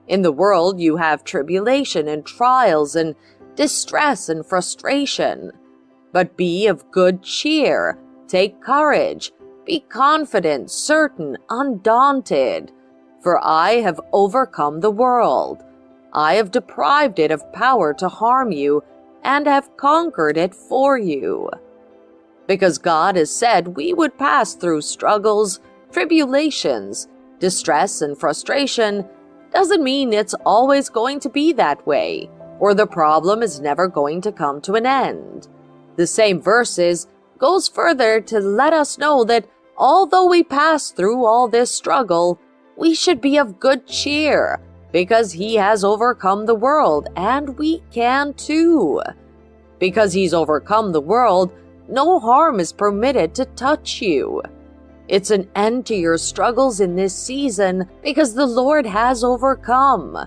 In the world, you have tribulation and trials and distress and frustration. But be of good cheer, take courage, be confident, certain, undaunted. For I have overcome the world. I have deprived it of power to harm you and have conquered it for you. Because God has said we would pass through struggles, tribulations, distress, and frustration, doesn't mean it's always going to be that way, or the problem is never going to come to an end. The same verses goes further to let us know that although we pass through all this struggle, we should be of good cheer, because He has overcome the world, and we can too. Because He's overcome the world, no harm is permitted to touch you. It's an end to your struggles in this season because the Lord has overcome.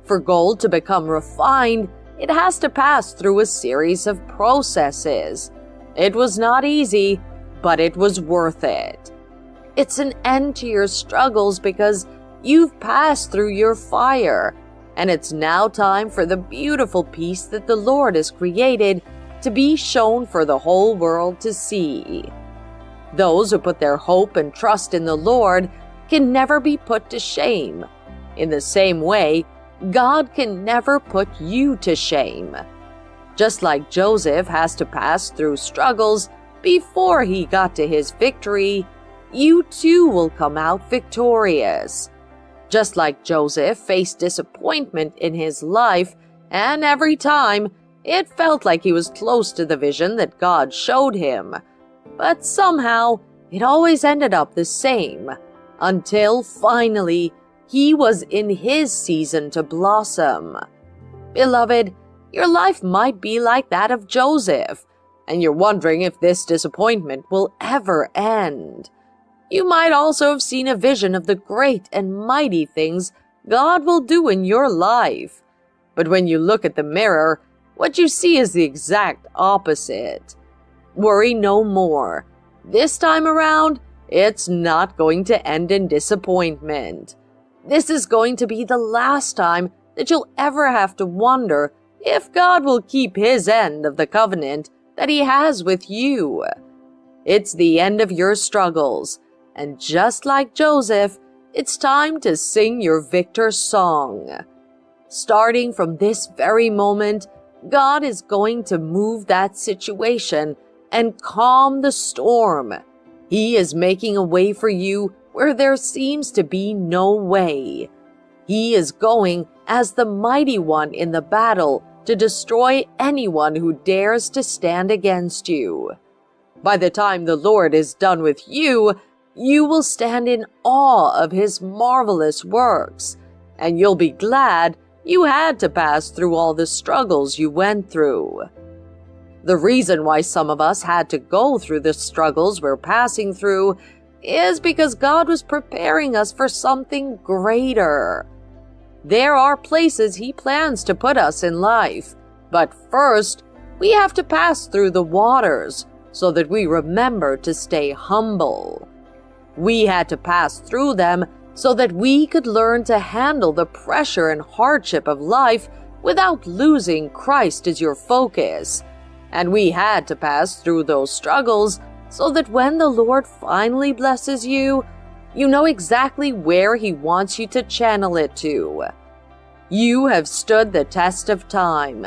For gold to become refined, it has to pass through a series of processes. It was not easy, but it was worth it. It's an end to your struggles because you've passed through your fire, and it's now time for the beautiful peace that the Lord has created to be shown for the whole world to see. Those who put their hope and trust in the Lord can never be put to shame. In the same way, God can never put you to shame. Just like Joseph has to pass through struggles before he got to his victory, you too will come out victorious. Just like Joseph faced disappointment in his life, and every time it felt like he was close to the vision that God showed him. But somehow, it always ended up the same, until finally, he was in his season to blossom. Beloved, your life might be like that of Joseph, and you're wondering if this disappointment will ever end. You might also have seen a vision of the great and mighty things God will do in your life. But when you look at the mirror, what you see is the exact opposite. Worry no more. This time around, it's not going to end in disappointment. This is going to be the last time that you'll ever have to wonder if God will keep His end of the covenant that He has with you. It's the end of your struggles, and just like Joseph, it's time to sing your victor song. Starting from this very moment, God is going to move that situation and calm the storm. He is making a way for you where there seems to be no way. He is going as the mighty one in the battle to destroy anyone who dares to stand against you. By the time the Lord is done with you, you will stand in awe of His marvelous works, and you'll be glad you had to pass through all the struggles you went through. The reason why some of us had to go through the struggles we're passing through is because God was preparing us for something greater. There are places He plans to put us in life, but first, we have to pass through the waters so that we remember to stay humble. We had to pass through them so that we could learn to handle the pressure and hardship of life without losing Christ as your focus. And we had to pass through those struggles so that when the Lord finally blesses you, you know exactly where He wants you to channel it to. You have stood the test of time.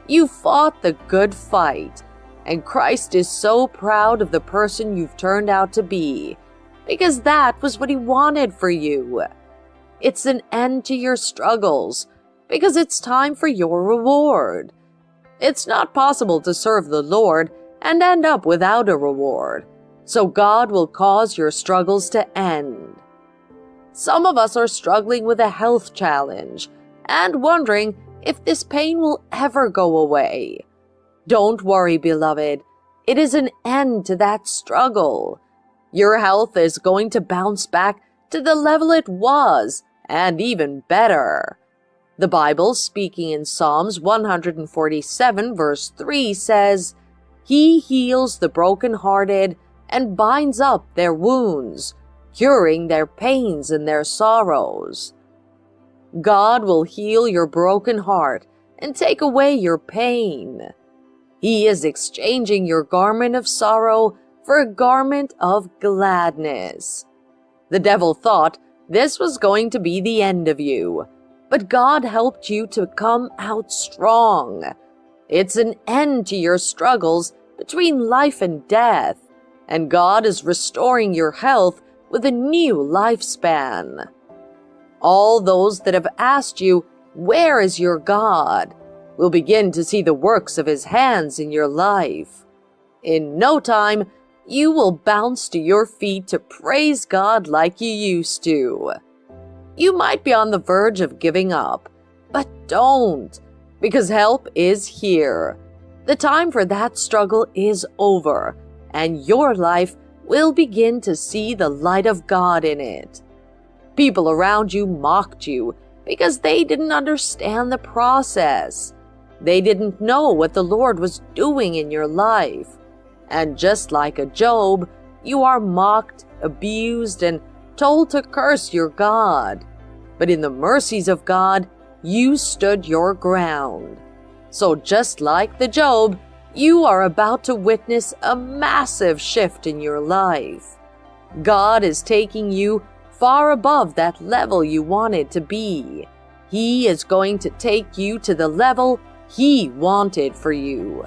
You fought the good fight. And Christ is so proud of the person you've turned out to be, because that was what He wanted for you. It's an end to your struggles, because it's time for your reward. It's not possible to serve the Lord and end up without a reward, so God will cause your struggles to end. Some of us are struggling with a health challenge and wondering if this pain will ever go away. Don't worry, beloved. It is an end to that struggle. Your health is going to bounce back to the level it was, and even better. The Bible, speaking in Psalms 147, verse 3, says, He heals the brokenhearted and binds up their wounds, curing their pains and their sorrows. God will heal your broken heart and take away your pain. He is exchanging your garment of sorrow for a garment of gladness. The devil thought this was going to be the end of you, but God helped you to come out strong. It's an end to your struggles between life and death, and God is restoring your health with a new lifespan. All those that have asked you, "Where is your God?" will begin to see the works of His hands in your life. In no time, you will bounce to your feet to praise God like you used to. You might be on the verge of giving up, but don't, because help is here. The time for that struggle is over, and your life will begin to see the light of God in it. People around you mocked you because they didn't understand the process. They didn't know what the Lord was doing in your life. And just like a Job, you are mocked, abused, and told to curse your God. But in the mercies of God, you stood your ground. So just like the Job, you are about to witness a massive shift in your life. God is taking you far above that level you wanted to be. He is going to take you to the level He wanted for you.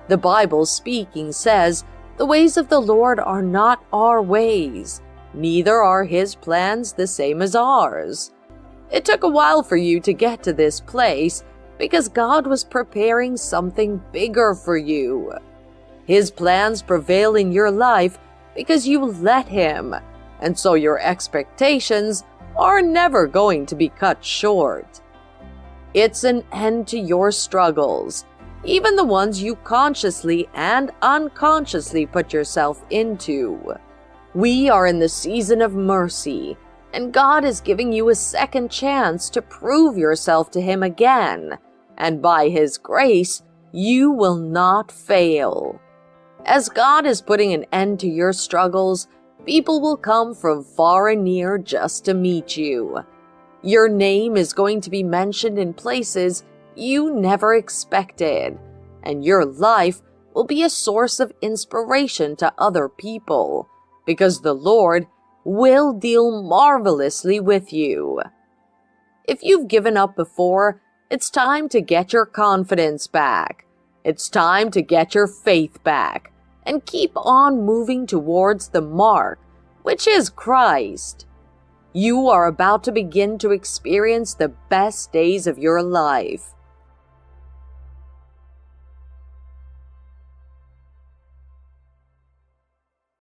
The Bible speaking says, "The ways of the Lord are not our ways, neither are His plans the same as ours." It took a while for you to get to this place because God was preparing something bigger for you. His plans prevail in your life because you let Him, and so your expectations are never going to be cut short. It's an end to your struggles, even the ones you consciously and unconsciously put yourself into. We are in the season of mercy, and God is giving you a second chance to prove yourself to Him again, and by His grace, you will not fail. As God is putting an end to your struggles, people will come from far and near just to meet you. Your name is going to be mentioned in places you never expected, and your life will be a source of inspiration to other people, because the Lord will deal marvelously with you. If you've given up before, it's time to get your confidence back. It's time to get your faith back and keep on moving towards the mark, which is Christ. You are about to begin to experience the best days of your life.